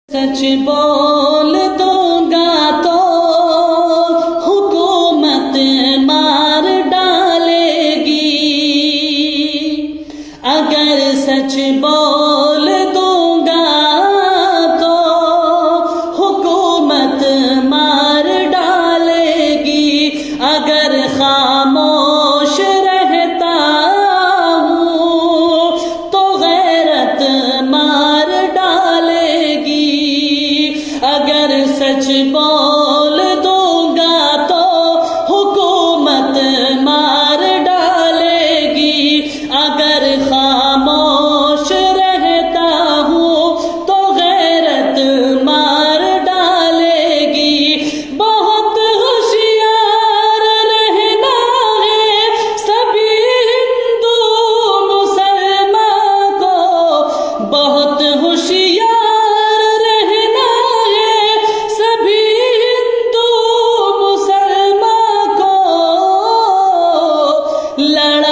सच बोल दूंगा तो हुकूमत मार डालेगी। अगर सच बोल दूंगा तो हुकूमत मार डालेगी। अगर खामोश रहता हूँ तो गैरत मार डालेगी। अगर सच बोल दूंगा तो हुकूमत मार डालेगी। अगर खामोश रहता हूँ तो गैरत मार डालेगी। बहुत होशियार रहना है सभी हिंदू मुसलमान को। बहुत होशियार लड़ा